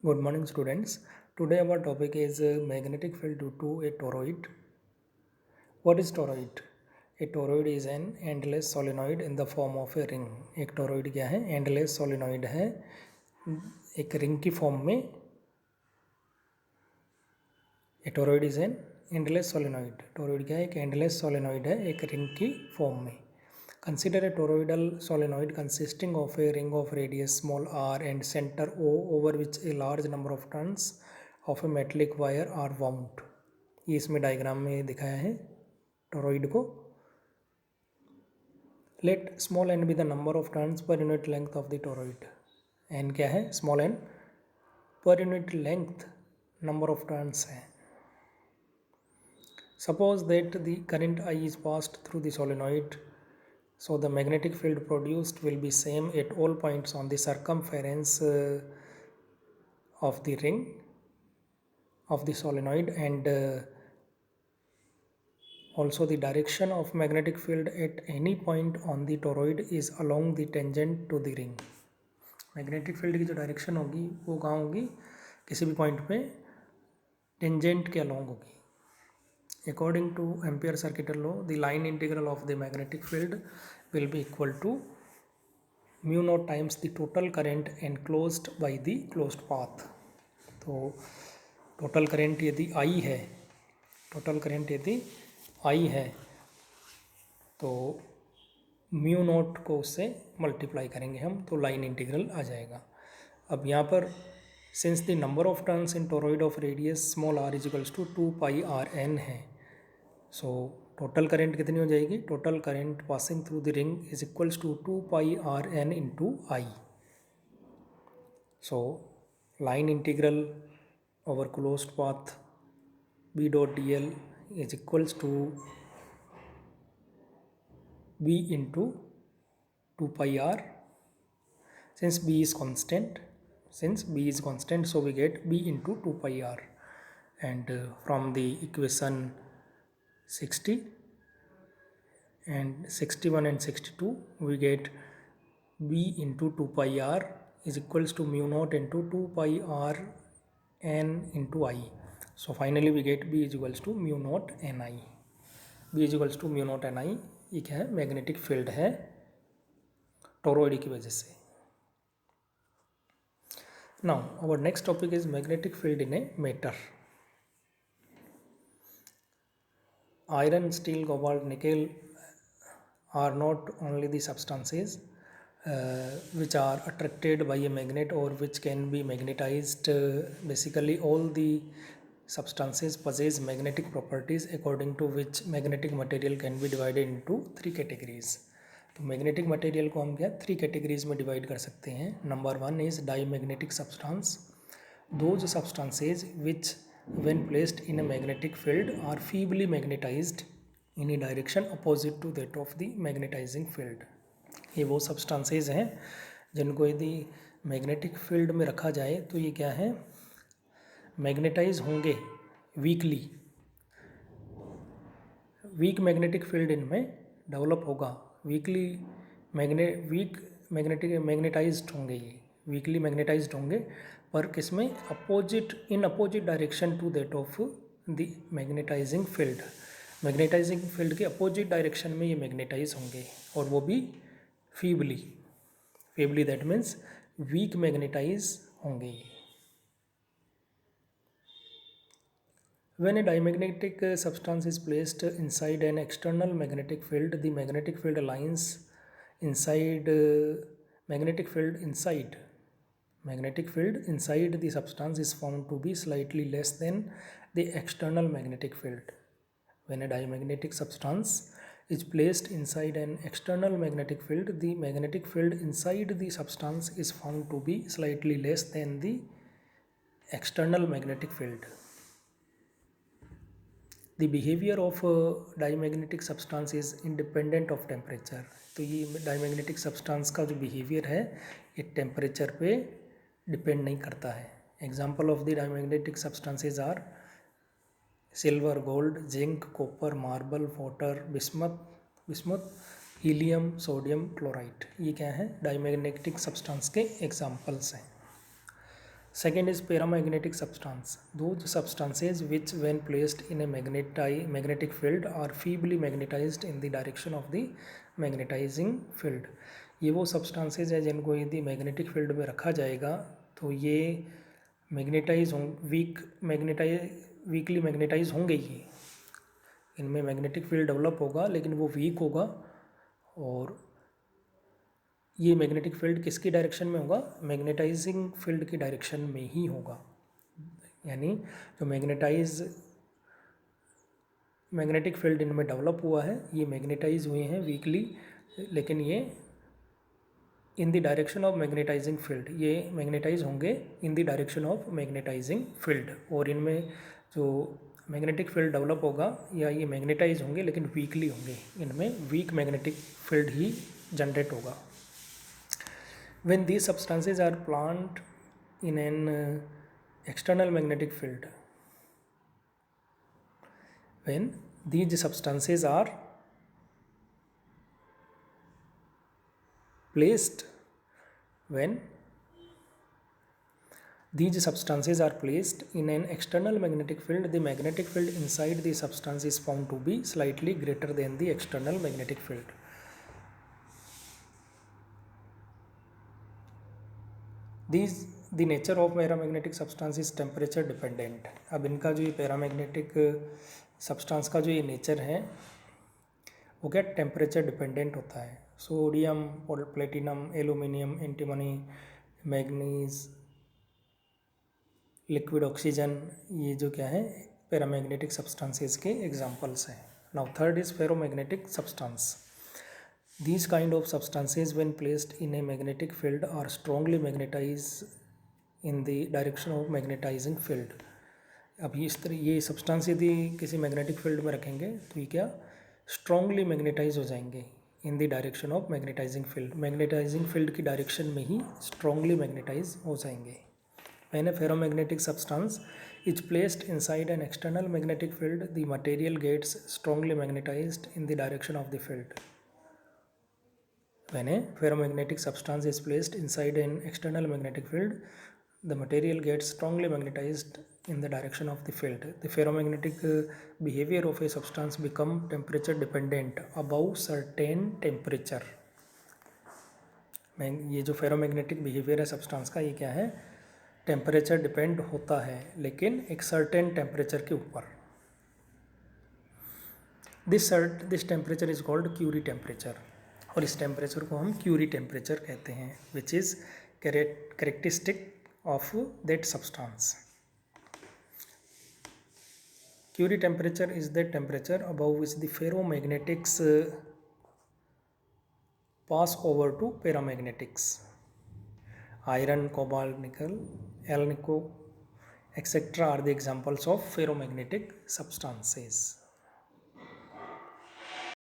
Good morning, students. Today our topic is magnetic field due to a toroid. What is toroid? A toroid is an endless solenoid in the form of a ring. एक toroid क्या है? Endless solenoid है एक ring की form में. A toroid is an endless solenoid. Toroid क्या है? एक endless solenoid है एक ring की form में. Consider a toroidal solenoid consisting of a ring of radius small r and center O over which a large number of turns of a metallic wire are wound. ये इसमें diagram में दिखाया है toroid को. Let small n be the number of turns per unit length of the toroid. n क्या है? Small n per unit length number of turns है. Suppose that the current I is passed through the solenoid. So the magnetic field produced will be same at all points on the circumference of the ring of the solenoid, and also the direction of magnetic field at any point on the toroid is along the tangent to the ring. magnetic field की जो direction होगी वो कहाँ होगी? किसी भी point पे tangent के अलॉन्ग होगी. According to Ampere circuital law, the line integral of the magnetic field will be equal to mu naught times the total current enclosed by the closed path. तो total current यदि I है, total current यदि I है तो mu naught को उससे multiply करेंगे हम तो लाइन इंटीग्रल आ जाएगा. अब यहाँ पर since the number of turns in toroid of radius small r is equals to 2 pi r n है, सो टोटल करेंट कितनी हो जाएगी? Total current passing through the ring is equals to 2 pi R N into I. So line integral over closed path B dot D L is equals to B into 2 pi R. Since B is constant so we get B into 2 pi R. And from the equation 60 and 61 and 62 we get b into 2 pi r is equals to mu naught into 2 pi r n into I. So finally we get b is equals to mu naught n I. b is equals to mu naught n I. ये क्या है? Magnetic field है toroid की वजह से. Now our next topic is magnetic field in a matter. Iron, steel, cobalt, nickel are not only the substances which are attracted by a magnet or which can be magnetized. Basically all the substances possess magnetic properties according to which magnetic material can be divided into 3 categories. तो magnetic material को हम क्या 3 categories में divide कर सकते हैं. Number 1 is diamagnetic substance. Those substances which when placed in a magnetic field are feebly magnetized in a direction opposite to that of the magnetizing field. ये वो सब्सटेंसेज हैं जिनको यदि मैग्नेटिक फील्ड में रखा जाए तो ये क्या है? मैग्नेटाइज होंगे वीकली. वीक मैग्नेटिक फील्ड इनमें डेवलप होगा. वीकली मैग्नेटाइज्ड होंगे. ये वीकली मैग्नेटाइज्ड होंगे पर किसमें? In opposite direction to that of the magnetizing field. Magnetizing field के अपोजिट डायरेक्शन में ये मैग्नेटाइज होंगे और वो भी feebly that means weak magnetize होंगे. When a diamagnetic substance is placed inside an external magnetic field, the magnetic field aligns inside magnetic field inside the substance is found to be slightly less than the external magnetic field. When a diamagnetic substance is placed inside an external magnetic field, the magnetic field inside the substance is found to be slightly less than the external magnetic field. The behavior of diamagnetic substance is independent of temperature. तो ये diamagnetic substance का जो behaviour है ये temperature पे depend नहीं करता है. Example of the diamagnetic substances are silver, gold, zinc, copper, marble, water, bismuth, helium, sodium chloride. ये क्या है? डायमैग्नेटिक सब्सटेंस के एग्जाम्पल्स हैं. Second is paramagnetic substance. Those substances which when placed in a magnetic field are feebly magnetized in the direction of the magnetizing field. ये वो substances है जिनको यदि magnetic field में रखा जाएगा तो ये वीकली मैग्नेटाइज होंगे ही, इनमें मैग्नेटिक फील्ड डेवलप होगा लेकिन वो वीक होगा, और ये मैग्नेटिक फील्ड किसकी डायरेक्शन में होगा? मैग्नेटाइजिंग फील्ड की डायरेक्शन में ही होगा। यानी जो मैग्नेटिक फील्ड इनमें डेवलप हुआ है ये मैग्नेटाइज हुए हैं वीकली, लेकिन ये in the direction of magnetizing field, ये मैग्नेटाइज होंगे in the direction of magnetizing field, और इनमें जो मैग्नेटिक फील्ड डेवलप होगा या ये मैग्नेटाइज होंगे लेकिन वीकली होंगे, इनमें वीक मैग्नेटिक फील्ड ही जनरेट होगा। When these substances are planted in an external magnetic field, when these substances are placed in an external magnetic field, the magnetic field inside the substance is found to be slightly greater than the external magnetic field. The nature of paramagnetic substance is temperature dependent. अब इनका जो ये paramagnetic substance का जो ये nature है वो क्या टेम्परेचर डिपेंडेंट होता है। Sodium, platinum, aluminium, antimony, manganese, liquid oxygen, ये जो क्या है पैरामैग्नेटिक सब्सटेंसेस के एग्जांपल्स हैं। Now third is ferromagnetic substance. These kind of substances when placed in a magnetic field are strongly magnetized in the direction of magnetizing field. अब इस तरह ये सब्सटेंस यदि किसी मैग्नेटिक फील्ड में रखेंगे तो ये क्या स्ट्रांगली मैग्नेटाइज हो जाएंगे in the direction of magnetizing field, magnetizing field की डायरेक्शन में ही स्ट्रांगली मैग्नेटाइज हो जाएंगे। When a ferromagnetic substance is placed inside an external magnetic field, the material gets strongly magnetized in the direction of the field. When a ferromagnetic substance is placed inside an external magnetic field, the material gets strongly magnetized in the direction of the field. The ferromagnetic behavior of a substance become temperature dependent above certain temperature. ये जो ferromagnetic behaviour है substance का, ये क्या है temperature depend होता है लेकिन एक सर्टेन टेम्परेचर के ऊपर। This temperature is called Curie temperature, और इस टेम्परेचर को हम क्यूरी टेम्परेचर कहते हैं, which is characteristic of that substance. Curie temperature is that temperature above which the ferromagnetics pass over to paramagnetic. Iron, cobalt, nickel, alnico, etc. are the examples of ferromagnetic substances.